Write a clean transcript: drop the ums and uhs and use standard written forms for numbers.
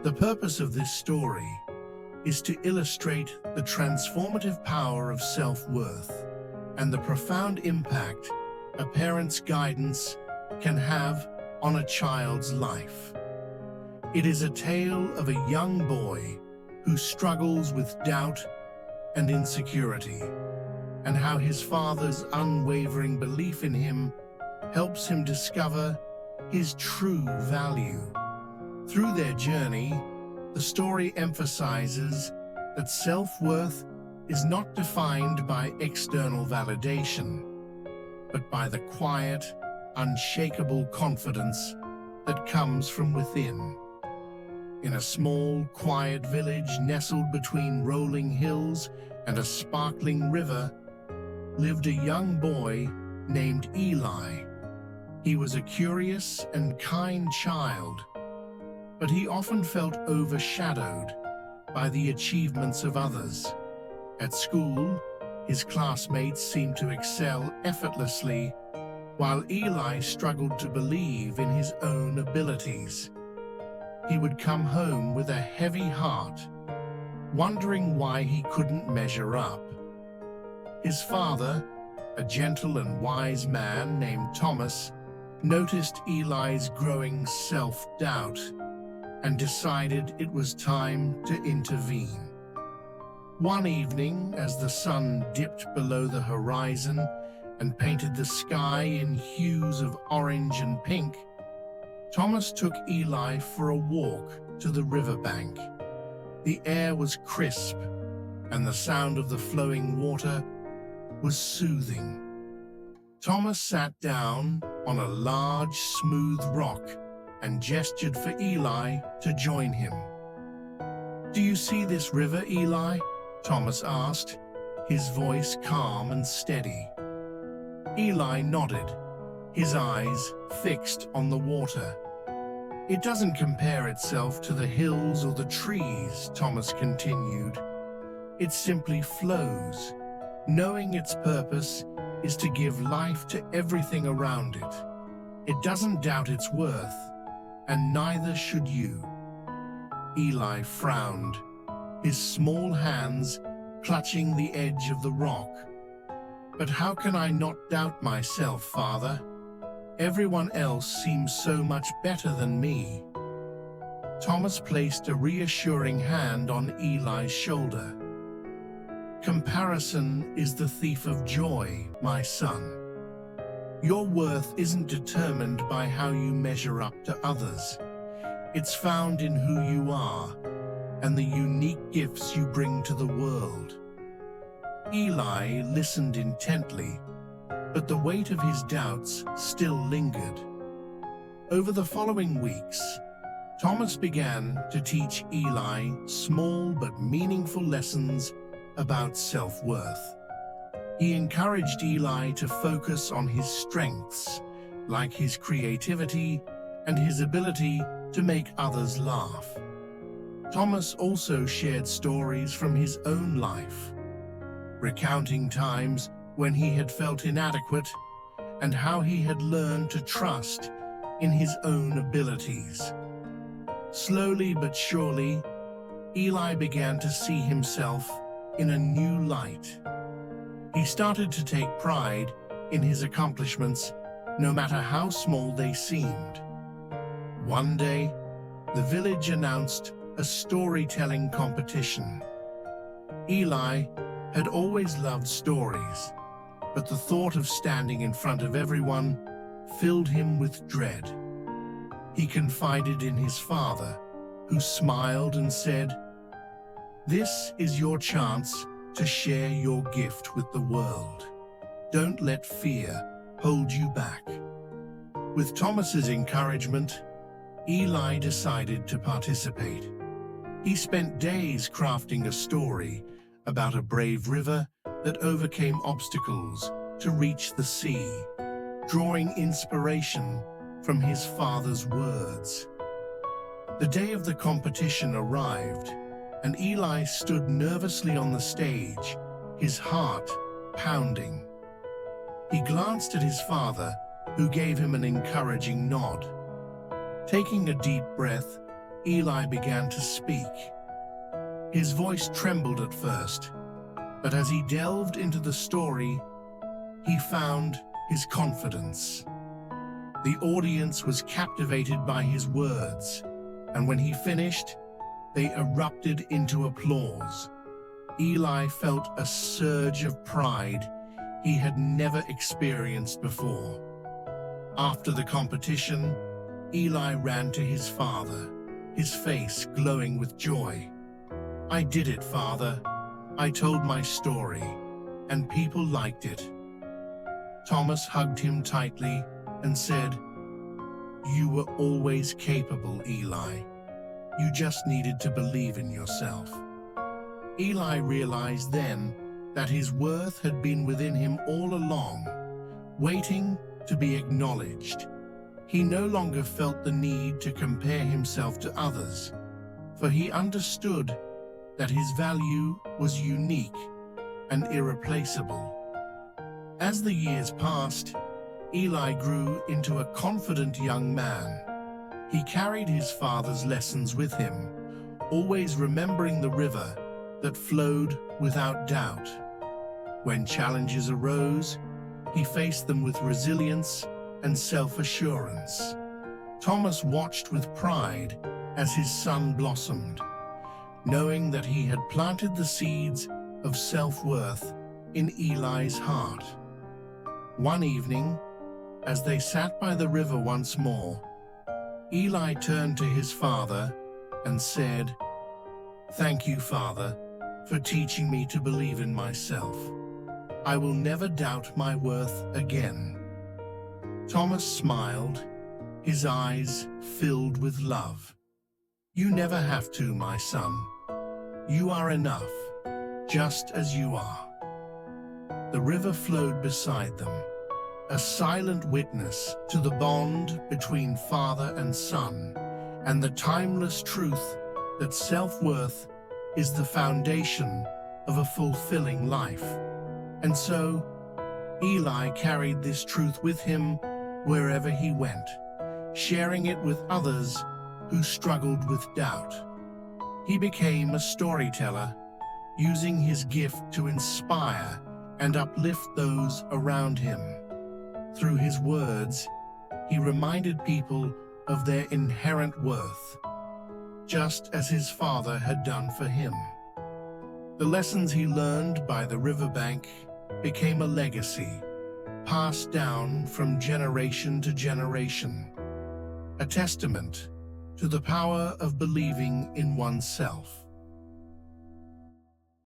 The purpose of this story is to illustrate the transformative power of self-worth and the profound impact a parent's guidance can have on a child's life. It is a tale of a young boy who struggles with doubt and insecurity, and how his father's unwavering belief in him helps him discover his true value. Through their journey, the story emphasizes that self-worth is not defined by external validation, but by the quiet, unshakable confidence that comes from within. In a small, quiet village nestled between rolling hills and a sparkling river, lived a young boy named Eli. He was a curious and kind child, but he often felt overshadowed by the achievements of others. At school, his classmates seemed to excel effortlessly, while Eli struggled to believe in his own abilities. He would come home with a heavy heart, wondering why he couldn't measure up. His father, a gentle and wise man named Thomas, noticed Eli's growing self-doubt and decided it was time to intervene. One evening, as the sun dipped below the horizon and painted the sky in hues of orange and pink, Thomas took Eli for a walk to the riverbank. The air was crisp, and the sound of the flowing water was soothing. Thomas sat down on a large, smooth rock and gestured for Eli to join him. "Do you see this river, Eli?" Thomas asked, his voice calm and steady. Eli nodded, his eyes fixed on the water. "It doesn't compare itself to the hills or the trees," Thomas continued. "It simply flows, knowing its purpose is to give life to everything around it. It doesn't doubt its worth, and neither should you." Eli frowned, his small hands clutching the edge of the rock. "But how can I not doubt myself, Father? Everyone else seems so much better than me." Thomas placed a reassuring hand on Eli's shoulder. "Comparison is the thief of joy, my son. Your worth isn't determined by how you measure up to others. It's found in who you are and the unique gifts you bring to the world." Eli listened intently, but the weight of his doubts still lingered. Over the following weeks, Thomas began to teach Eli small but meaningful lessons about self-worth. He encouraged Eli to focus on his strengths, like his creativity and his ability to make others laugh. Thomas also shared stories from his own life, recounting times when he had felt inadequate and how he had learned to trust in his own abilities. Slowly but surely, Eli began to see himself in a new light. He started to take pride in his accomplishments, no matter how small they seemed. One day, the village announced a storytelling competition. Eli had always loved stories, but the thought of standing in front of everyone filled him with dread. He confided in his father, who smiled and said, "This is your chance to share your gift with the world. Don't let fear hold you back." With Thomas's encouragement, Eli decided to participate. He spent days crafting a story about a brave river that overcame obstacles to reach the sea, drawing inspiration from his father's words. The day of the competition arrived, and Eli stood nervously on the stage, his heart pounding. He glanced at his father, who gave him an encouraging nod. Taking a deep breath, Eli began to speak. His voice trembled at first, but as he delved into the story, he found his confidence. The audience was captivated by his words, and when he finished, they erupted into applause. Eli felt a surge of pride he had never experienced before. After the competition, Eli ran to his father, his face glowing with joy. "I did it, Father. I told my story, and people liked it." Thomas hugged him tightly and said, "You were always capable, Eli. You just needed to believe in yourself." Eli realized then that his worth had been within him all along, waiting to be acknowledged. He no longer felt the need to compare himself to others, for he understood that his value was unique and irreplaceable. As the years passed, Eli grew into a confident young man. He carried his father's lessons with him, always remembering the river that flowed without doubt. When challenges arose, he faced them with resilience and self-assurance. Thomas watched with pride as his son blossomed, knowing that he had planted the seeds of self-worth in Eli's heart. One evening, as they sat by the river once more, Eli turned to his father and said, "Thank you, Father, for teaching me to believe in myself. I will never doubt my worth again." Thomas smiled, his eyes filled with love. "You never have to, my son. You are enough, just as you are." The river flowed beside them, a silent witness to the bond between father and son, and the timeless truth that self-worth is the foundation of a fulfilling life. And so, Eli carried this truth with him wherever he went, sharing it with others who struggled with doubt. He became a storyteller, using his gift to inspire and uplift those around him. Through his words, he reminded people of their inherent worth, just as his father had done for him. The lessons he learned by the riverbank became a legacy, passed down from generation to generation, a testament to the power of believing in oneself.